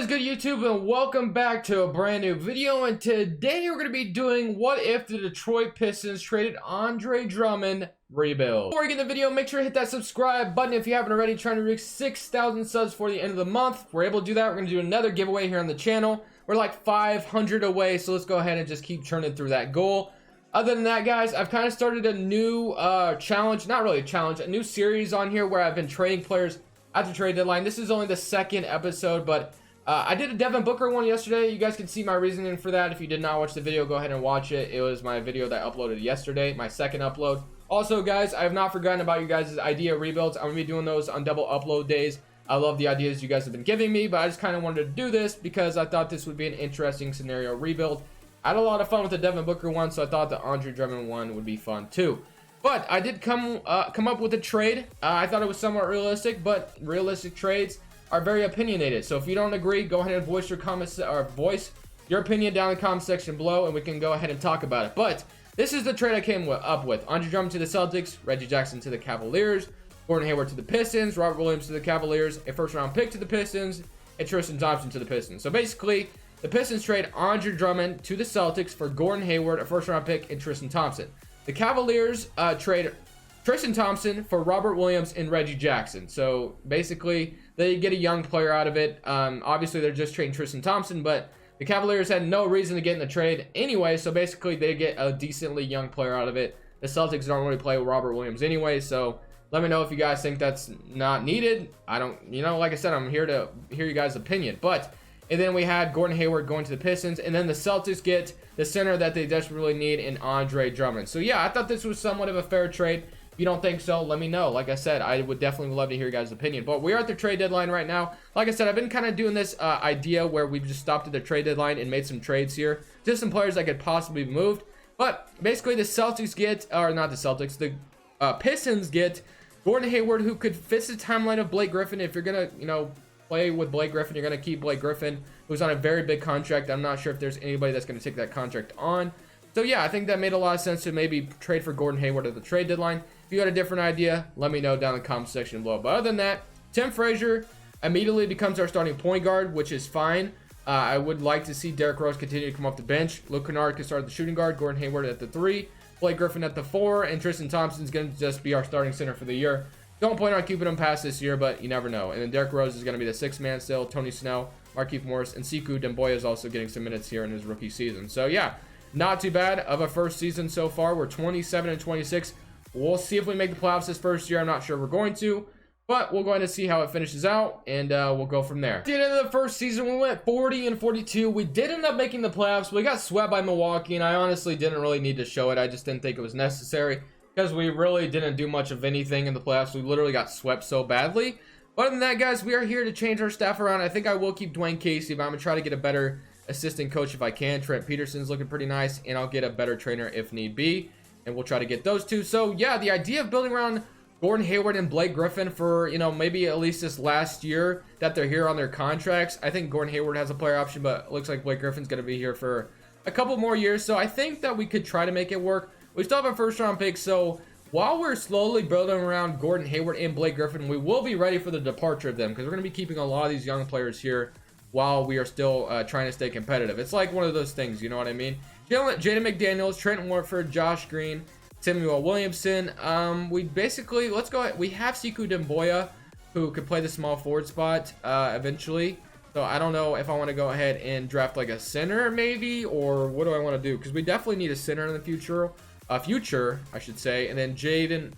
is good, YouTube, and welcome back to a brand new video. And today we're going to be doing what if the Detroit Pistons traded Andre Drummond rebuild. Before we get in the video, make sure to hit that subscribe button if you haven't already. Trying to reach 6,000 subs for the end of the month. If we're able to do that, we're going to do another giveaway here on the channel. We're like 500 away, so let's go ahead and just keep churning through that goal. Other than that, guys, I've kind of started a new challenge, not really a challenge, a new series on here where I've been trading players at the trade deadline. This is only the second episode, but I did a Devin Booker one yesterday. You guys can see my reasoning for that. If you did not watch the video, go ahead and watch it. It was my video that I uploaded yesterday, my second upload. Also, guys, I have not forgotten about you guys' idea rebuilds. I'm going to be doing those on double upload days. I love the ideas you guys have been giving me, but I just kind of wanted to do this because I thought this would be an interesting scenario rebuild. I had a lot of fun with the Devin Booker one, so I thought the Andre Drummond one would be fun too. But I did come up with a trade. I thought it was somewhat realistic, but realistic trades are very opinionated. So if you don't agree, go ahead and voice your comments or voice your opinion down in the comment section below, and we can go ahead and talk about it. But this is the trade I came up with: Andre Drummond to the Celtics, Reggie Jackson to the Cavaliers, Gordon Hayward to the Pistons, Robert Williams to the Cavaliers, a first-round pick to the Pistons, and Tristan Thompson to the Pistons. So basically, the Pistons trade Andre Drummond to the Celtics for Gordon Hayward, a first-round pick, and Tristan Thompson. The Cavaliers trade Tristan Thompson for Robert Williams and Reggie Jackson. So basically, they get a young player out of it. Obviously, they're just trading Tristan Thompson, but the Cavaliers had no reason to get in the trade anyway. So basically, they get a decently young player out of it. The Celtics don't really play with Robert Williams anyway. So let me know if you guys think that's not needed. I don't, like I said, I'm here to hear you guys' opinion. And then we had Gordon Hayward going to the Pistons, and then the Celtics get the center that they desperately need in Andre Drummond. So yeah, I thought this was somewhat of a fair trade. If you don't think so, let me know. Like I said, I would definitely love to hear your guys' opinion. But we are at the trade deadline right now. Like I said, I've been kind of doing this idea where we've just stopped at the trade deadline and made some trades here. Just some players that could possibly be moved. But basically, the Celtics get, or not the Celtics, the Pistons get Gordon Hayward, who could fit the timeline of Blake Griffin. If you're going to, play with Blake Griffin, you're going to keep Blake Griffin, who's on a very big contract. I'm not sure if there's anybody that's going to take that contract on. So yeah, I think that made a lot of sense to maybe trade for Gordon Hayward at the trade deadline. If you had a different idea, let me know down in the comment section below. But other than that, Tim Frazier immediately becomes our starting point guard, which is fine. I would like to see Derrick Rose continue to come off the bench. Luke Kennard can start at the shooting guard, Gordon Hayward at the 3, Blake Griffin at the 4, and Tristan Thompson's going to just be our starting center for the year. Don't plan on keeping him past this year, but you never know. And then Derrick Rose is going to be the 6th man still. Tony Snell, Markieff Morris, and Sekou Doumbouya is also getting some minutes here in his rookie season. So yeah, not too bad of a first season so far. We're 27-26. We'll see if we make the playoffs this first year. I'm not sure we're going to, but we'll go ahead and see how it finishes out, and we'll go from there. At the end of the first season, we went 40-42. We did end up making the playoffs. We got swept by Milwaukee, and I honestly didn't really need to show it. I just didn't think it was necessary, because we really didn't do much of anything in the playoffs. We literally got swept so badly. But other than that, guys, we are here to change our staff around. I think I will keep Dwayne Casey, but I'm going to try to get a better assistant coach if I can. Trent Peterson's looking pretty nice, and I'll get a better trainer if need be. And we'll try to get those two. So, yeah, the idea of building around Gordon Hayward and Blake Griffin for, maybe at least this last year that they're here on their contracts. I think Gordon Hayward has a player option, but it looks like Blake Griffin's going to be here for a couple more years. So I think that we could try to make it work. We still have a first-round pick, so while we're slowly building around Gordon Hayward and Blake Griffin, we will be ready for the departure of them, because we're going to be keeping a lot of these young players here while we are still trying to stay competitive. It's like one of those things, you know what I mean? Jaden McDaniels, Trent Warford, Josh Green, Samuel Williamson. We basically, let's go ahead. We have Sekou Doumbouya, who could play the small forward spot eventually. So I don't know if I want to go ahead and draft like a center maybe, or what do I want to do? Because we definitely need a center in the future. I should say. And then Jaden,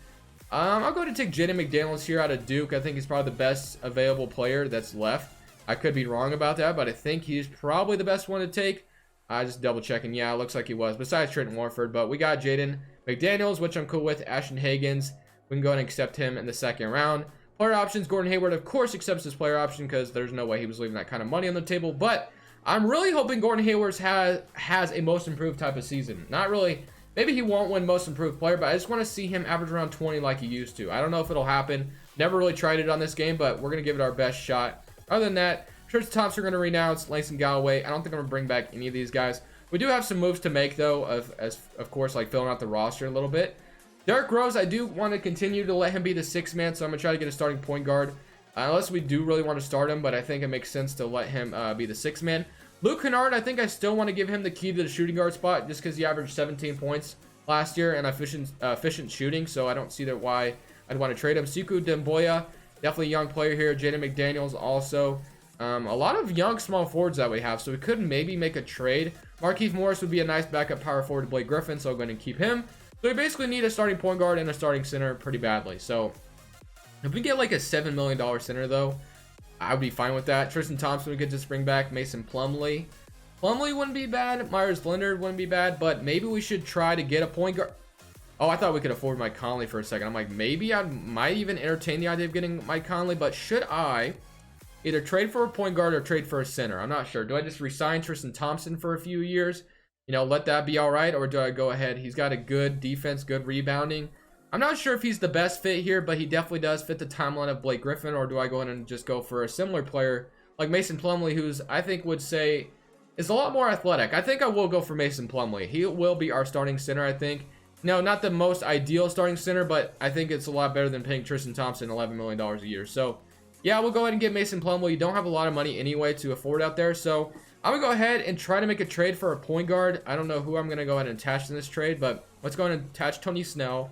I'll go ahead and take Jaden McDaniels here out of Duke. I think he's probably the best available player that's left. I could be wrong about that, but I think he's probably the best one to take. Just double checking. Yeah, it looks like he was, besides Trent Warford. But we got Jaden McDaniels, which I'm cool with. Ashton Higgins, we can go ahead and accept him in the second round. Player options, Gordon Hayward, of course, accepts his player option, because there's no way he was leaving that kind of money on the table. But I'm really hoping Gordon Hayward has a most improved type of season. Not really. Maybe he won't win most improved player, but I just want to see him average around 20 like he used to. I don't know if it'll happen. Never really tried it on this game, but we're going to give it our best shot. Other than that, Tristan Thompson are going to renounce. Langston Galloway, I don't think I'm going to bring back any of these guys. We do have some moves to make, though, of course, like filling out the roster a little bit. Derrick Rose, I do want to continue to let him be the 6th man, so I'm going to try to get a starting point guard. unless we do really want to start him, but I think it makes sense to let him be the 6th man. Luke Kennard, I think I still want to give him the key to the shooting guard spot just because he averaged 17 points last year and efficient shooting, so I don't see that why I'd want to trade him. Siku Demboya, definitely a young player here. Jaden McDaniels also. A lot of young small forwards that we have, so we could maybe make a trade. Markieff Morris would be a nice backup power forward to Blake Griffin, so I'll go ahead and keep him. So we basically need a starting point guard and a starting center pretty badly. So if we get like a $7 million center, though, I would be fine with that. Tristan Thompson, we could just bring back. Mason Plumlee. Plumlee wouldn't be bad. Myers Leonard wouldn't be bad, but maybe we should try to get a point guard. Oh, I thought we could afford Mike Conley for a second. I'm like, maybe I might even entertain the idea of getting Mike Conley, but should I either trade for a point guard or trade for a center? I'm not sure. Do I just resign Tristan Thompson for a few years? You know, let that be all right, or do I go ahead? He's got a good defense, good rebounding. I'm not sure if he's the best fit here, but he definitely does fit the timeline of Blake Griffin, or do I go in and just go for a similar player like Mason Plumlee, who's, I think, would say is a lot more athletic. I think I will go for Mason Plumlee. He will be our starting center, I think. No, not the most ideal starting center, but I think it's a lot better than paying Tristan Thompson $11 million a year. So, yeah, we'll go ahead and get Mason Plumlee. You don't have a lot of money anyway to afford out there, so I'm going to go ahead and try to make a trade for a point guard. I don't know who I'm going to go ahead and attach in this trade, but let's go ahead and attach Tony Snell.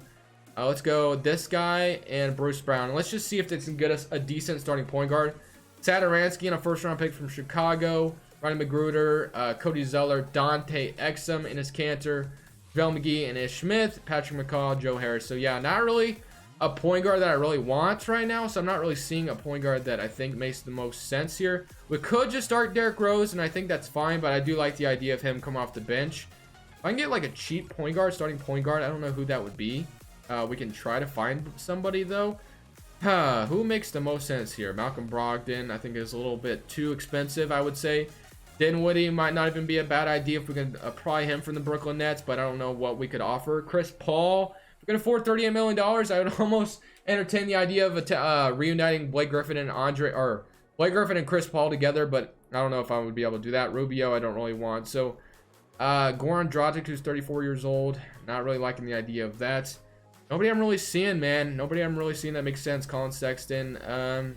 Let's go this guy and Bruce Brown. Let's just see if this can get us a decent starting point guard. Sadaransky and a first-round pick from Chicago. Ronnie Magruder, Cody Zeller, Dante Exum, Enes Kanter, JaVale McGee, and Ish Smith, Patrick McCaw, Joe Harris. So, yeah, not really a point guard that I really want right now. So, I'm not really seeing a point guard that I think makes the most sense here. We could just start Derrick Rose, and I think that's fine. But I do like the idea of him coming off the bench. If I can get, like, a cheap point guard, starting point guard, I don't know who that would be. We can try to find somebody, though. Who makes the most sense here? Malcolm Brogdon, I think, is a little bit too expensive, I would say. Dinwiddie might not even be a bad idea if we can pry him from the Brooklyn Nets, but I don't know what we could offer. Chris Paul, if we can afford $38 million, I would almost entertain the idea of reuniting Blake Griffin and Chris Paul together, but I don't know if I would be able to do that. Rubio, I don't really want. So, Goran Dragic, who's 34 years old, not really liking the idea of that. Nobody I'm really seeing, man. Nobody I'm really seeing that makes sense. Colin Sexton,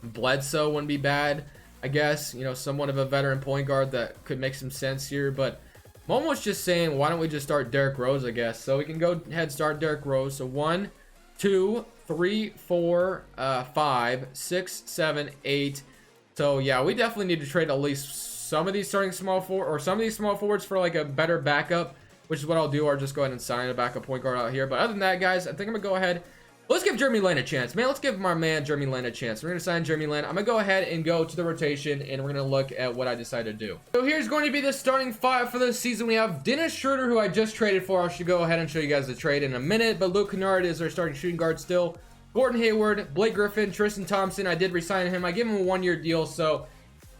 Bledsoe wouldn't be bad. I guess, you know, somewhat of a veteran point guard that could make some sense here, but I'm almost just saying, why don't we just start Derrick Rose, I guess. So we can go ahead and start Derrick Rose. So 1, 2, 3, 4, 5, 6, 7, 8. So yeah, we definitely need to trade at least some of these starting small forward, or some of these small forwards for like a better backup, which is what I'll do, or just go ahead and sign a backup point guard out here. But other than that, guys, I think I'm gonna go ahead. Let's give Jeremy Lin a chance, man. Let's give my man Jeremy Lin a chance. We're going to sign Jeremy Lin. I'm going to go ahead and go to the rotation, and we're going to look at what I decided to do. So here's going to be the starting 5 for this season. We have Dennis Schroeder, who I just traded for. I should go ahead and show you guys the trade in a minute. But Luke Kennard is our starting shooting guard still. Gordon Hayward, Blake Griffin, Tristan Thompson. I did resign him. I gave him a 1-year deal, so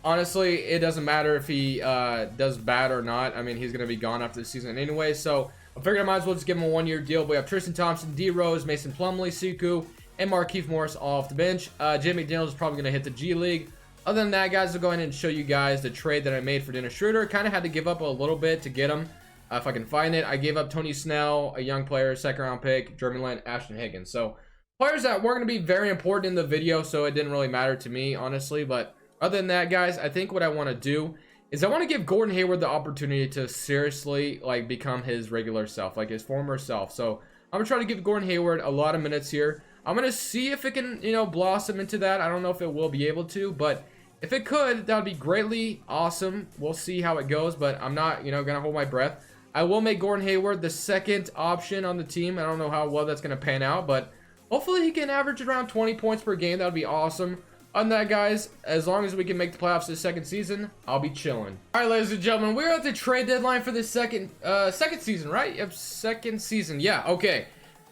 honestly, it doesn't matter if he does bad or not. I mean, he's going to be gone after the season anyway, so I figured I might as well just give him a 1-year deal. But we have Tristan Thompson, D. Rose, Mason Plumlee, Siku, and Markieff Morris all off the bench. Jay McDaniels is probably going to hit the G League. Other than that, guys, I'll go ahead and show you guys the trade that I made for Dennis Schroeder. Kind of had to give up a little bit to get him. If I can find it, I gave up Tony Snell, a young player, 2nd-round pick, Jeremy Lin, Ashton Higgins. So players that were going to be very important in the video, so it didn't really matter to me, honestly. But other than that, guys, I think what I want to do is I want to give Gordon Hayward the opportunity to seriously, like, become his regular self, like his former self. So I'm going to try to give Gordon Hayward a lot of minutes here. I'm going to see if it can, you know, blossom into that. I don't know if it will be able to, but if it could, that would be greatly awesome. We'll see how it goes, but I'm not, you know, going to hold my breath. I will make Gordon Hayward the 2nd option on the team. I don't know how well that's going to pan out, but hopefully he can average around 20 points per game. That would be awesome. On that, guys, as long as we can make the playoffs this 2nd season, I'll be chilling. All right, ladies and gentlemen, we're at the trade deadline for this second season, right? Yep, 2nd season. Yeah, okay.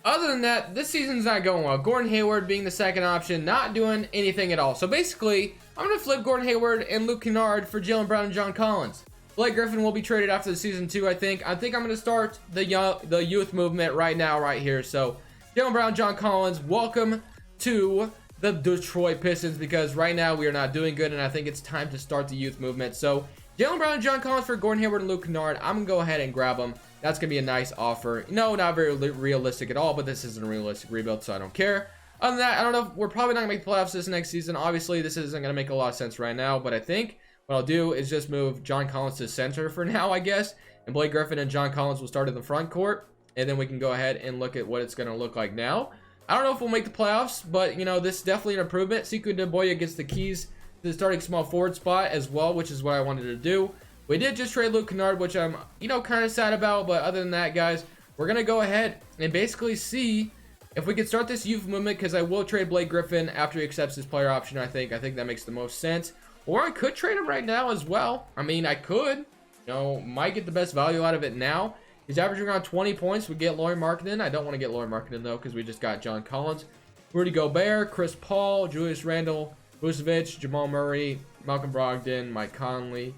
Other than that, this season's not going well. Gordon Hayward being the 2nd option, not doing anything at all. So basically, I'm going to flip Gordon Hayward and Luke Kennard for Jaylen Brown and John Collins. Blake Griffin will be traded after the season 2, I think. I think I'm going to start the youth movement right now, right here. So Jaylen Brown, John Collins, welcome to the Detroit Pistons, because right now we are not doing good, and I think it's time to start the youth movement. So Jaylen Brown and John Collins for Gordon Hayward and Luke Kennard. I'm going to go ahead and grab them. That's going to be a nice offer. No, not very realistic at all, but this isn't a realistic rebuild, so I don't care. Other than that, I don't know. We're probably not going to make the playoffs this next season. Obviously, this isn't going to make a lot of sense right now, but I think what I'll do is just move John Collins to center for now, I guess. And Blake Griffin and John Collins will start in the front court. And then we can go ahead and look at what it's going to look like now. I don't know if we'll make the playoffs, but, you know, this is definitely an improvement. Sekou Doumbouya gets the keys to the starting small forward spot as well, which is what I wanted to do. We did just trade Luke Kennard, which I'm, you know, kind of sad about. But other than that, guys, we're going to go ahead and basically see if we can start this youth movement, because I will trade Blake Griffin after he accepts his player option, I think that makes the most sense. Or I could trade him right now as well. I mean, I could. You know, might get the best value out of it now. He's averaging around 20 points. We get Lauri Markkanen. I don't want to get Lauri Markkanen, though, because we just got John Collins. Rudy Gobert, Chris Paul, Julius Randle, Vucevic, Jamal Murray, Malcolm Brogdon, Mike Conley.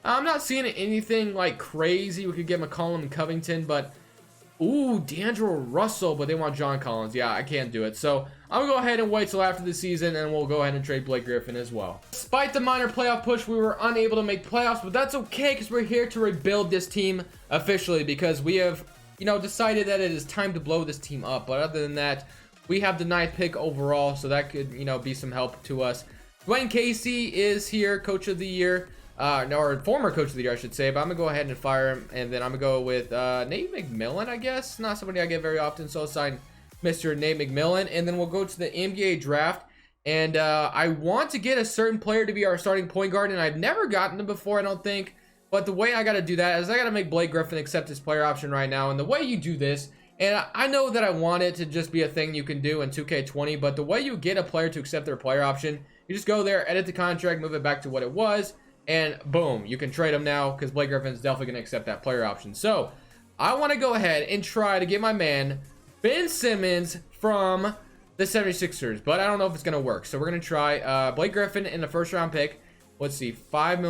I'm not seeing anything, like, crazy. We could get McCollum and Covington, but... Ooh, D'Angelo Russell, but they want John Collins. Yeah, I can't do it. So I'm going to go ahead and wait till after the season, and we'll go ahead and trade Blake Griffin as well. Despite the minor playoff push, we were unable to make playoffs, but that's okay because we're here to rebuild this team officially, because we have, you know, decided that it is time to blow this team up. But other than that, we have the 9th pick overall, so that could, you know, be some help to us. Dwayne Casey is here, coach of the year. Or former coach of the year, I should say, but I'm going to go ahead and fire him, and then I'm going to go with Nate McMillan, I guess. Not somebody I get very often, so I'll sign Mr. Nate McMillan, and then we'll go to the NBA draft, and I want to get a certain player to be our starting point guard, and I've never gotten him before, I don't think, but the way I got to do that is I got to make Blake Griffin accept his player option right now, and the way you do this, and I know that I want it to just be a thing you can do in 2K20, but the way you get a player to accept their player option, you just go there, edit the contract, move it back to what it was, and boom, you can trade him now because Blake Griffin's definitely going to accept that player option. So I want to go ahead and try to get my man Ben Simmons from the 76ers, but I don't know if it's going to work. So we're going to try Blake Griffin in the first round pick. Let's see, $5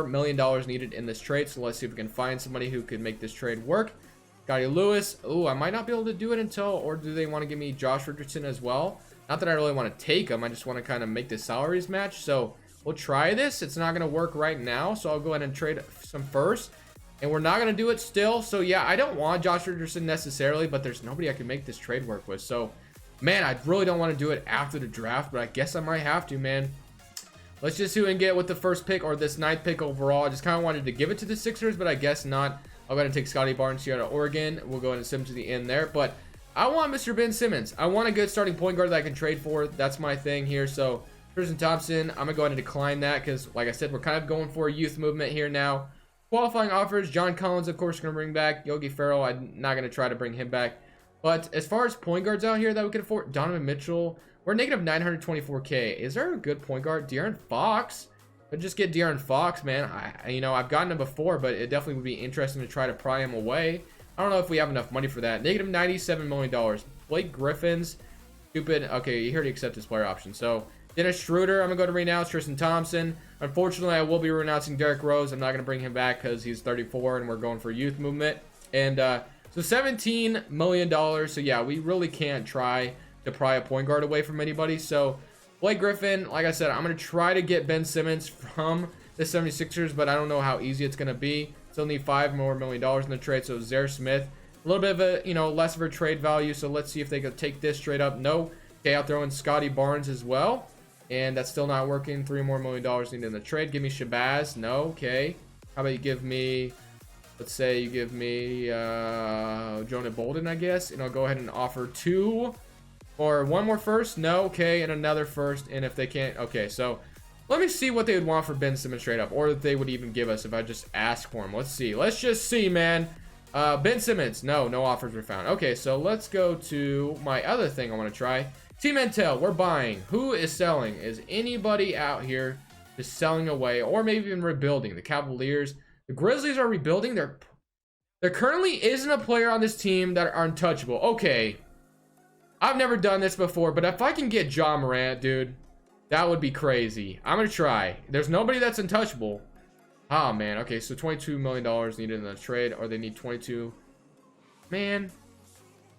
million needed in this trade. So let's see if we can find somebody who could make this trade work. Scotty Lewis. Ooh, I might not be able to do it until, or do they want to give me Josh Richardson as well? Not that I really want to take him. I just want to kind of make the salaries match. So we'll try this. It's not going to work right now, so I'll go ahead and trade some first. And we're not going to do it still. So, yeah, I don't want Josh Richardson necessarily, but there's nobody I can make this trade work with. So, man, I really don't want to do it after the draft, but I guess I might have to, man. Let's just see who we can get with the first pick, or this 9th pick overall. I just kind of wanted to give it to the Sixers, but I guess not. I'll go ahead and take Scotty Barnes here out of Oregon. We'll go ahead and send him to the end there. But I want Mr. Ben Simmons. I want a good starting point guard that I can trade for. That's my thing here. So, Tristan Thompson, I'm going to go ahead and decline that because, like I said, we're kind of going for a youth movement here now. Qualifying offers, John Collins, of course, going to bring back. Yogi Ferrell, I'm not going to try to bring him back. But as far as point guards out here that we can afford, Donovan Mitchell, we're negative 924K. Is there a good point guard? De'Aaron Fox? But just get De'Aaron Fox, man. You know, I've gotten him before, but it definitely would be interesting to try to pry him away. I don't know if we have enough money for that. Negative $97 million. Blake Griffin's stupid. Okay, he already accepted his player option. So, Dennis Schroeder, I'm going to go to renounce Tristan Thompson. Unfortunately, I will be renouncing Derrick Rose. I'm not going to bring him back because he's 34 and we're going for youth movement. And so $17 million. So, yeah, we really can't try to pry a point guard away from anybody. So, Blake Griffin, like I said, I'm going to try to get Ben Simmons from the 76ers, but I don't know how easy it's going to be. Still need $5 more million in the trade. So, Zaire Smith, a little bit of a, you know, less of a trade value. So, let's see if they can take this straight up. No. Okay, I'll throw in Scotty Barnes as well. And that's still not working. $3 more million needed in the trade. Give me Shabazz. No. Okay. How about you give me, let's say you give me Jonah Bolden, I guess. And I'll go ahead and offer 2 or 1 more first. No. Okay. And another first. And if they can't. Okay. So let me see what they would want for Ben Simmons straight up. Or if they would even give us if I just ask for him. Let's see. Let's just see, man. Ben Simmons. No offers were found. Okay. So let's go to my other thing I want to try. Team Intel, we're buying. Who is selling? Is anybody out here just selling away or maybe even rebuilding? The Cavaliers, the Grizzlies are rebuilding. There currently isn't a player on this team that are untouchable. Okay, I've never done this before, but if I can get Ja Morant, dude, that would be crazy. I'm going to try. There's nobody that's untouchable. Oh, man. Okay, so $22 million needed in the trade, or they need 22. Man,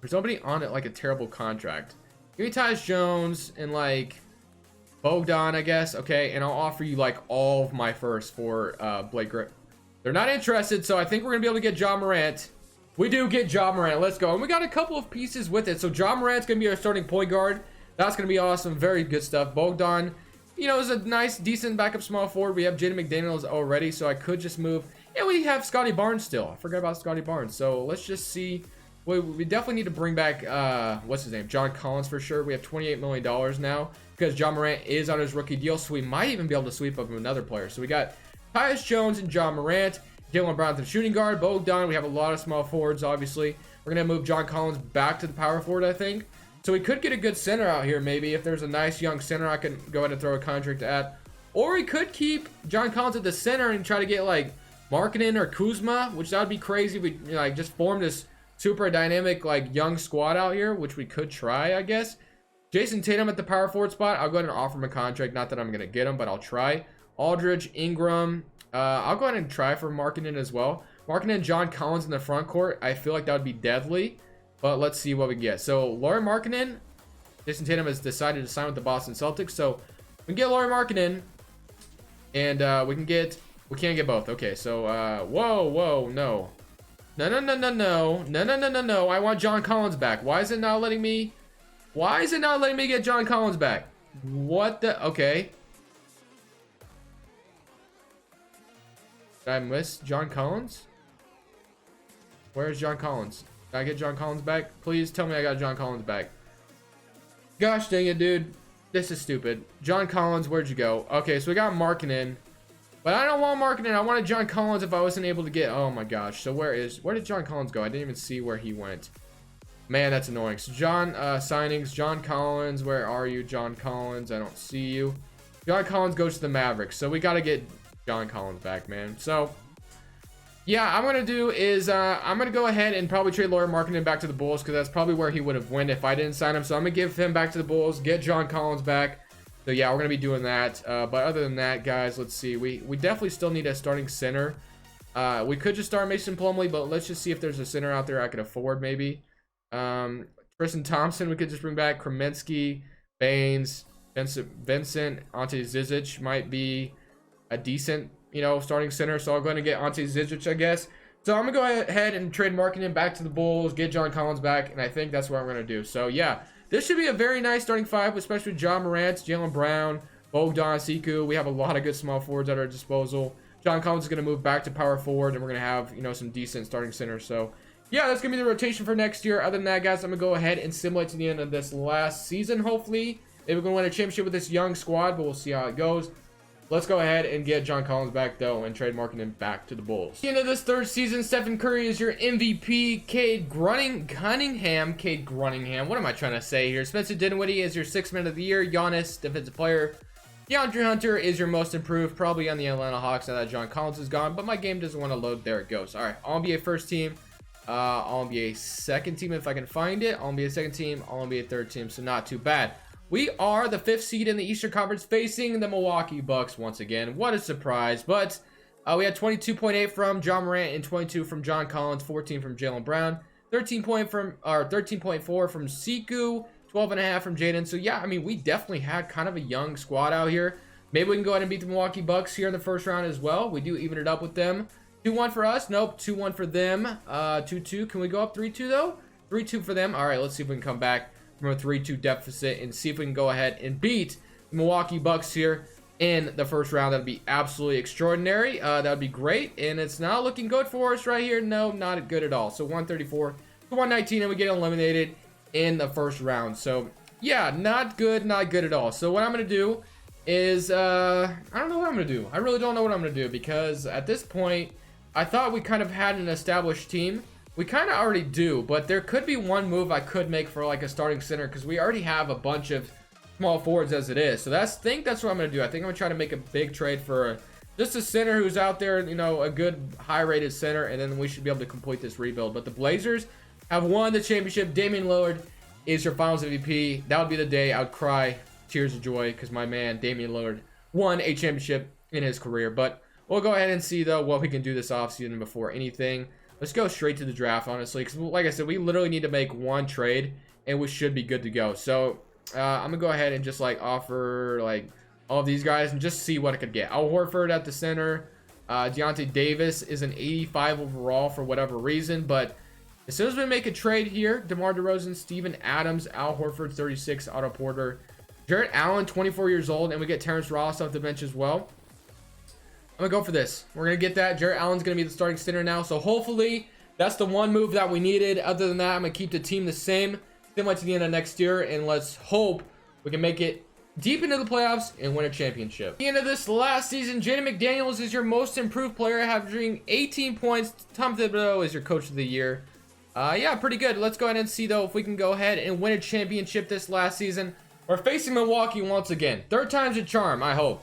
there's nobody on it like a terrible contract. Give me Tyus Jones and like Bogdan, I guess. Okay, and I'll offer you like all of my first for Blake Griffin. They're not interested, so I think we're gonna be able to get Ja Morant. We do get Ja Morant. Let's go. And we got a couple of pieces with it. So Ja Morant's gonna be our starting point guard. That's going to be awesome. Very good stuff. Bogdan, you know, is a nice, decent backup small forward. We have Jaden McDaniels already, so I could just move. Yeah, we have Scotty Barnes still. I forgot about Scotty Barnes. So let's just see. We definitely need to bring back, what's his name? John Collins for sure. We have $28 million now because John Morant is on his rookie deal, so we might even be able to sweep up another player. So we got Tyus Jones and John Morant. Jalen Brown to the shooting guard. Bogdan, we have a lot of small forwards, obviously. We're going to move John Collins back to the power forward, I think. So we could get a good center out here, maybe. If there's a nice young center, I can go ahead and throw a contract at. Or we could keep John Collins at the center and try to get, like, Markkanen or Kuzma, which that would be crazy. We, like, just form this super dynamic, like, young squad out here, which we could try, I guess. Jason Tatum at the power forward spot. I'll go ahead and offer him a contract. Not that I'm going to get him, but I'll try. Aldridge, Ingram. I'll go ahead and try for Markkanen as well. Markkanen and John Collins in the front court. I feel like that would be deadly. But let's see what we get. So, Lauri Markkanen. Jason Tatum has decided to sign with the Boston Celtics. So, we can get Lauri Markkanen. And we can't get both. Okay, so, whoa, no. No. I want John Collins back. Why is it not letting me get John Collins back? What the? Okay. Did I miss John Collins? Where's John Collins? Did I get John Collins back? Please tell me I got John Collins back. Gosh dang it, dude. This is stupid. John Collins, where'd you go? Okay, so we got Markkanen. But I don't want Markkanen. I wanted John Collins if I wasn't able to get... Oh my gosh. So where did John Collins go? I didn't even see where he went. Man, that's annoying. So John, signings. John Collins, where are you, John Collins? I don't see you. John Collins goes to the Mavericks. So we got to get John Collins back, man. So... yeah, I'm going to do is I'm going to go ahead and probably trade Lauri Markkanen back to the Bulls because that's probably where he would have went if I didn't sign him. So I'm going to give him back to the Bulls, get John Collins back. So yeah, we're going to be doing that. But other than that, guys, let's see. We definitely still need a starting center. We could just start Mason Plumlee, but let's just see if there's a center out there I could afford maybe. Tristan Thompson, we could just bring back. Kreminsky, Baines, Vincent, Ante Zizic might be a decent, you know, starting center. So I'm going to get Ante Zizic, I guess. So I'm going to go ahead and trade Markkanen back to the Bulls, get John Collins back, and I think that's what I'm going to do. So, yeah, this should be a very nice starting five, especially with John Morant, Jalen Brown, Bogdan, Siku. We have a lot of good small forwards at our disposal. John Collins is going to move back to power forward, and we're going to have, you know, some decent starting centers. So, yeah, that's going to be the rotation for next year. Other than that, guys, I'm going to go ahead and simulate to the end of this last season, hopefully. Maybe we're going to win a championship with this young squad, but we'll see how it goes. Let's go ahead and get John Collins back, though, and trade Markkanen back to the Bulls. At the end of this third season, Stephen Curry is your MVP. Cade Cunningham. What am I trying to say here? Spencer Dinwiddie is your 6th man of the year. Giannis, defensive player. DeAndre Hunter is your most improved, probably on the Atlanta Hawks now that John Collins is gone, but my game doesn't want to load. There it goes. All right, All-NBA first team. All-NBA second team if I can find it. All-NBA second team. All-NBA third team, so not too bad. We are the 5th seed in the Eastern Conference facing the Milwaukee Bucks once again. What a surprise. But we had 22.8 from John Morant and 22 from John Collins, 14 from Jalen Brown, 13.4 from Siku, 12.5 from Jaden. So, yeah, I mean, we definitely had kind of a young squad out here. Maybe we can go ahead and beat the Milwaukee Bucks here in the first round as well. We do even it up with them. 2-1 for us. Nope, 2-1 for them. 2-2. Can we go up 3-2, though? 3-2 for them. All right, let's see if we can come back from a 3-2 deficit and see if we can go ahead and beat the Milwaukee Bucks here in the first round. That'd be absolutely extraordinary. That'd be great, and it's not looking good for us right here. No, not good at all. So 134 to 119, and we get eliminated in the first round. So yeah, not good at all. So what I'm gonna do is I don't know what I'm gonna do. I really don't know what I'm gonna do, because at this point I thought we kind of had an established team. We kind of already do, but there could be one move I could make for like a starting center, because we already have a bunch of small forwards as it is. So I think that's what I'm going to do. I think I'm going to try to make a big trade for just a center who's out there, you know, a good high-rated center, and then we should be able to complete this rebuild. But the Blazers have won the championship. Damian Lillard is your Finals MVP. That would be the day I would cry tears of joy, because my man Damian Lillard won a championship in his career. But we'll go ahead and see, though, what we can do this offseason before anything. Let's go straight to the draft, honestly, because like I said, we literally need to make one trade, and we should be good to go. So I'm gonna go ahead and just like offer like all of these guys and just see what I could get. Al Horford at the center. Deontay Davis is an 85 overall for whatever reason, but As soon as we make a trade here, DeMar DeRozan, Steven Adams, Al Horford, 36, Otto Porter, Jarrett Allen, 24 years old, and we get Terrence Ross off the bench as well. I'm going to go for this. We're going to get that. Jarrett Allen's going to be the starting center now, so hopefully that's the one move that we needed. Other than that, I'm going to keep the team the same, similar to the end of next year, and let's hope we can make it deep into the playoffs and win a championship. At the end of this last season, Jaden McDaniels is your most improved player, averaging 18 points. Tom Thibodeau is your coach of the year. Yeah, pretty good. Let's go ahead and see, though, if we can go ahead and win a championship this last season. We're facing Milwaukee once again. Third time's a charm, I hope.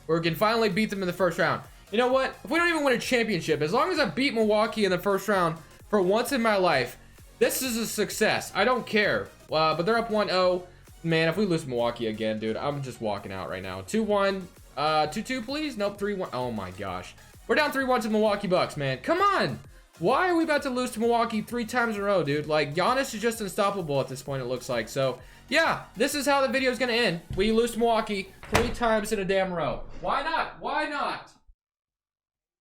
We can finally beat them in the first round. You know what? If we don't even win a championship, as long as I beat Milwaukee in the first round for once in my life, this is a success. I don't care. But they're up 1-0. Man, if we lose Milwaukee again, dude, I'm just walking out right now. 2-1. 2-2, please? Nope, 3-1. Oh, my gosh. We're down 3-1 to Milwaukee Bucks, man. Come on. Why are we about to lose to Milwaukee 3 times in a row, dude? Like, Giannis is just unstoppable at this point, it looks like. So, yeah, this is how the video is going to end. We lose to Milwaukee 3 times in a damn row. Why not? Why not?